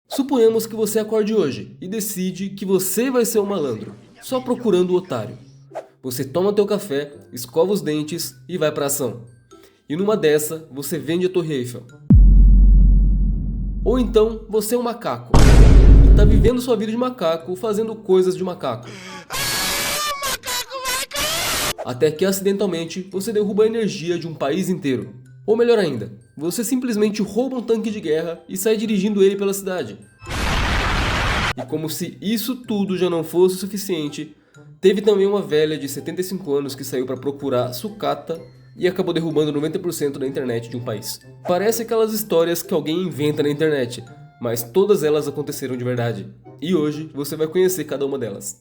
Suponhamos que você acorde hoje e decide que você vai ser um malandro, só procurando o otário. Você toma teu café, escova os dentes e vai pra ação. E numa dessa, você vende a Torre Eiffel. Ou então, você é um macaco e tá vivendo sua vida de macaco, fazendo coisas de macaco. Até que acidentalmente, você derruba a energia de um país inteiro. Ou melhor ainda, você simplesmente rouba um tanque de guerra e sai dirigindo ele pela cidade. E como se isso tudo já não fosse o suficiente, teve também uma velha de 75 anos que saiu para procurar sucata e acabou derrubando 90% da internet de um país. Parece aquelas histórias que alguém inventa na internet, mas todas elas aconteceram de verdade. E hoje você vai conhecer cada uma delas.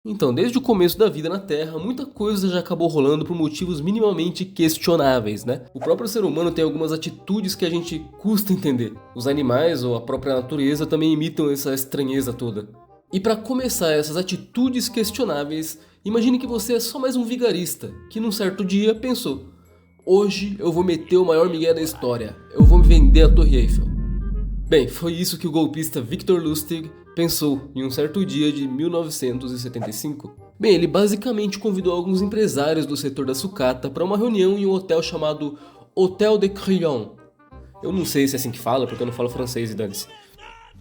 Então, desde o começo da vida na Terra, muita coisa já acabou rolando por motivos minimamente questionáveis, né? O próprio ser humano tem algumas atitudes que a gente custa entender. Os animais ou a própria natureza também imitam essa estranheza toda. E para começar essas atitudes questionáveis, imagine que você é só mais um vigarista, que num certo dia pensou: hoje eu vou meter o maior migué da história, eu vou me vender a Torre Eiffel. Bem, foi isso que o golpista Victor Lustig pensou em um certo dia de 1975. Bem, ele basicamente convidou alguns empresários do setor da sucata para uma reunião em um hotel chamado Hotel de Crillon. Eu não sei se é assim que fala, porque eu não falo francês e dane-se.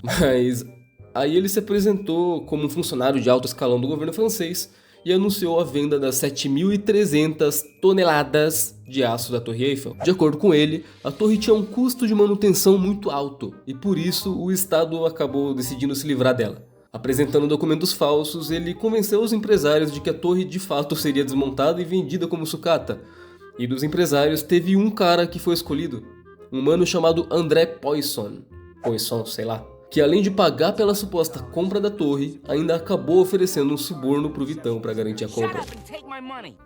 Mas aí ele se apresentou como um funcionário de alto escalão do governo francês e anunciou a venda das 7.300 toneladas de aço da Torre Eiffel. De acordo com ele, a torre tinha um custo de manutenção muito alto e por isso o Estado acabou decidindo se livrar dela. Apresentando documentos falsos, ele convenceu os empresários de que a torre de fato seria desmontada e vendida como sucata. E dos empresários teve um cara que foi escolhido, um mano chamado André Poisson, sei lá, que além de pagar pela suposta compra da torre, ainda acabou oferecendo um suborno pro Vitão para garantir a compra.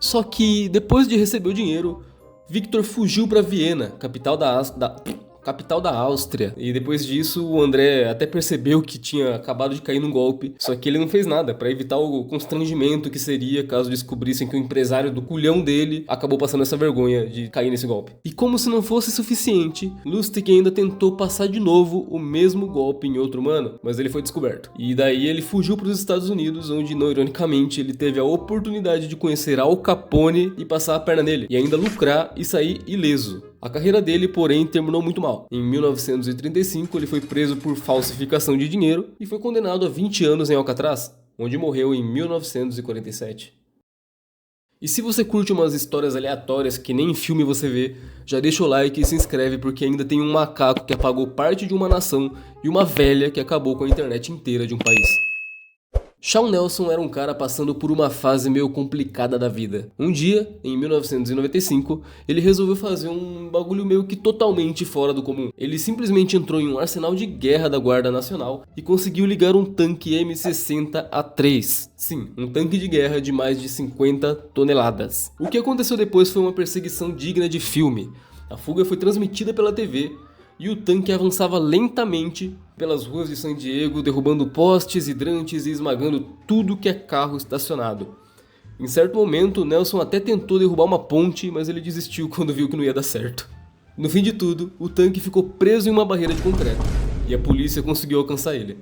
Só que, depois de receber o dinheiro, Victor fugiu para Viena, capital da Áustria, e depois disso o André até percebeu que tinha acabado de cair num golpe, só que ele não fez nada para evitar o constrangimento que seria caso descobrissem que o empresário do culhão dele acabou passando essa vergonha de cair nesse golpe. E como se não fosse suficiente, Lustig ainda tentou passar de novo o mesmo golpe em outro mano, mas ele foi descoberto. E daí ele fugiu para os Estados Unidos, onde não ironicamente ele teve a oportunidade de conhecer Al Capone e passar a perna nele, e ainda lucrar e sair ileso. A carreira dele, porém, terminou muito mal. Em 1935, ele foi preso por falsificação de dinheiro e foi condenado a 20 anos em Alcatraz, onde morreu em 1947. E se você curte umas histórias aleatórias que nem em filme você vê, já deixa o like e se inscreve porque ainda tem um macaco que apagou parte de uma nação e uma velha que acabou com a internet inteira de um país. Shawn Nelson era um cara passando por uma fase meio complicada da vida. Um dia, em 1995, ele resolveu fazer um bagulho meio que totalmente fora do comum. Ele simplesmente entrou em um arsenal de guerra da Guarda Nacional e conseguiu ligar um tanque M60A3. Sim, um tanque de guerra de mais de 50 toneladas. O que aconteceu depois foi uma perseguição digna de filme. A fuga foi transmitida pela TV e o tanque avançava lentamente pelas ruas de San Diego, derrubando postes, hidrantes e esmagando tudo que é carro estacionado. Em certo momento, Nelson até tentou derrubar uma ponte, mas ele desistiu quando viu que não ia dar certo. No fim de tudo, o tanque ficou preso em uma barreira de concreto, e a polícia conseguiu alcançar ele.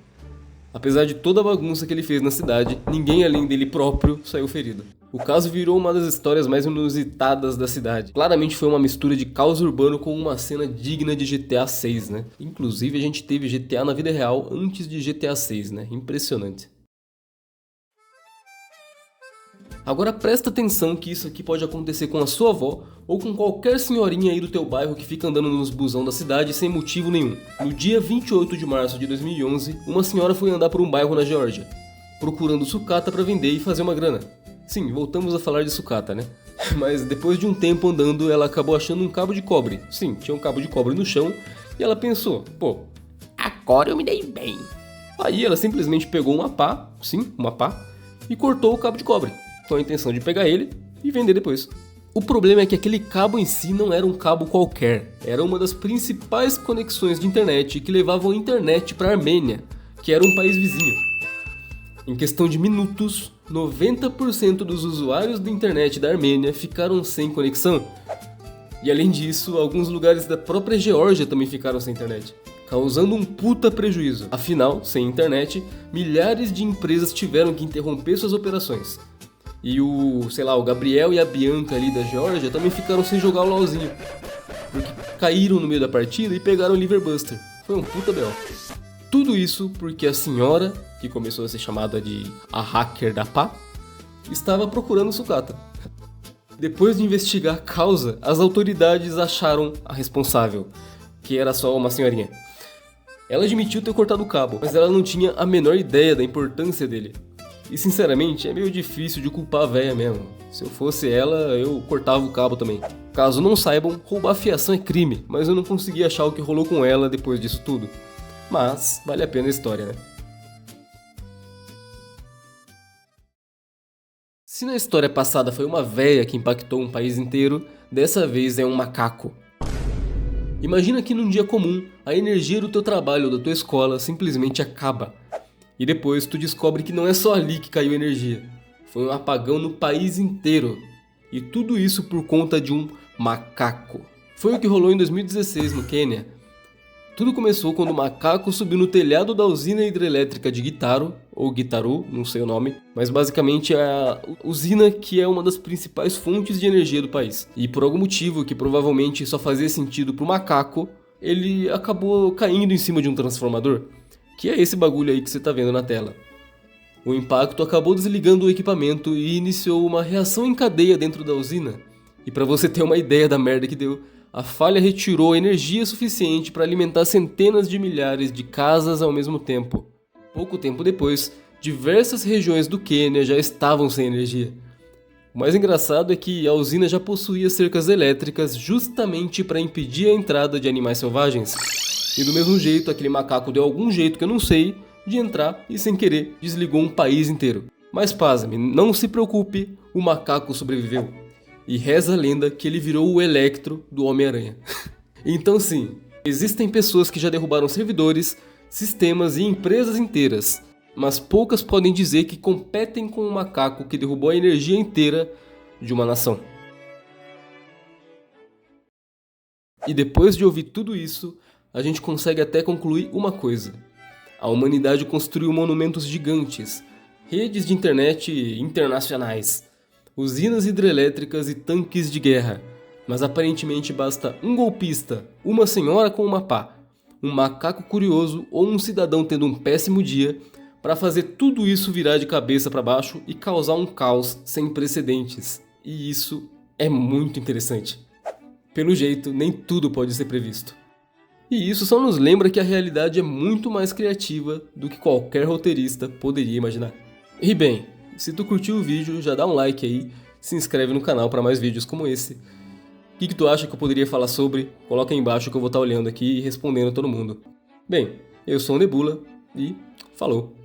Apesar de toda a bagunça que ele fez na cidade, ninguém além dele próprio saiu ferido. O caso virou uma das histórias mais inusitadas da cidade. Claramente foi uma mistura de caos urbano com uma cena digna de GTA 6, né? Inclusive a gente teve GTA na vida real antes de GTA 6, né? Impressionante. Agora presta atenção que isso aqui pode acontecer com a sua avó ou com qualquer senhorinha aí do teu bairro que fica andando nos busão da cidade sem motivo nenhum. No dia 28 de março de 2011, uma senhora foi andar por um bairro na Geórgia, procurando sucata para vender e fazer uma grana. Sim, voltamos a falar de sucata, né? Mas depois de um tempo andando, ela acabou achando um cabo de cobre. Sim, tinha um cabo de cobre no chão e ela pensou, pô, agora eu me dei bem. Aí ela simplesmente pegou uma pá, e cortou o cabo de cobre, com a intenção de pegar ele e vender depois. O problema é que aquele cabo em si não era um cabo qualquer, era uma das principais conexões de internet que levavam a internet para a Armênia, que era um país vizinho. Em questão de minutos, 90% dos usuários da internet da Armênia ficaram sem conexão. E além disso, alguns lugares da própria Geórgia também ficaram sem internet. causando um puta prejuízo. Afinal, sem internet, milhares de empresas tiveram que interromper suas operações. E o Gabriel e a Bianca ali da Geórgia também ficaram sem jogar o LoLzinho, porque caíram no meio da partida e pegaram o Liverbuster. Foi um puta B.O. Tudo isso porque a senhora, que começou a ser chamada de a hacker da pá, estava procurando sucata. Depois de investigar a causa, as autoridades acharam a responsável, que era só uma senhorinha. Ela admitiu ter cortado o cabo, mas ela não tinha a menor ideia da importância dele. E sinceramente, é meio difícil de culpar a véia mesmo. Se eu fosse ela, eu cortava o cabo também. Caso não saibam, roubar fiação é crime, mas eu não consegui achar o que rolou com ela depois disso tudo. Mas vale a pena a história, né? Se na história passada foi uma véia que impactou um país inteiro, dessa vez é um macaco. Imagina que num dia comum, a energia do teu trabalho ou da tua escola simplesmente acaba. E depois tu descobre que não é só ali que caiu energia. Foi um apagão no país inteiro. E tudo isso por conta de um macaco. Foi o que rolou em 2016 no Quênia. Tudo começou quando o macaco subiu no telhado da usina hidrelétrica de Gitaro, ou Gitaru, não sei o nome, mas basicamente é a usina que é uma das principais fontes de energia do país. E por algum motivo que provavelmente só fazia sentido pro macaco, ele acabou caindo em cima de um transformador, que é esse bagulho aí que você tá vendo na tela. O impacto acabou desligando o equipamento e iniciou uma reação em cadeia dentro da usina. E pra você ter uma ideia da merda que deu, a falha retirou energia suficiente para alimentar centenas de milhares de casas ao mesmo tempo. Pouco tempo depois, diversas regiões do Quênia já estavam sem energia. O mais engraçado é que a usina já possuía cercas elétricas justamente para impedir a entrada de animais selvagens. E do mesmo jeito, aquele macaco deu algum jeito que eu não sei de entrar e sem querer desligou um país inteiro. Mas pasme, não se preocupe, o macaco sobreviveu. E reza a lenda que ele virou o Electro do Homem-Aranha. Então sim, existem pessoas que já derrubaram servidores, sistemas e empresas inteiras, mas poucas podem dizer que competem com o macaco que derrubou a energia inteira de uma nação. E depois de ouvir tudo isso, a gente consegue até concluir uma coisa. A humanidade construiu monumentos gigantes, redes de internet internacionais, usinas hidrelétricas e tanques de guerra, mas aparentemente basta um golpista, uma senhora com uma pá, um macaco curioso ou um cidadão tendo um péssimo dia para fazer tudo isso virar de cabeça para baixo e causar um caos sem precedentes. E isso é muito interessante. Pelo jeito, nem tudo pode ser previsto. E isso só nos lembra que a realidade é muito mais criativa do que qualquer roteirista poderia imaginar. E bem, se tu curtiu o vídeo, já dá um like aí, se inscreve no canal para mais vídeos como esse. O que tu acha que eu poderia falar sobre? Coloca aí embaixo que eu vou estar olhando aqui e respondendo a todo mundo. Bem, eu sou o Nebula e falou!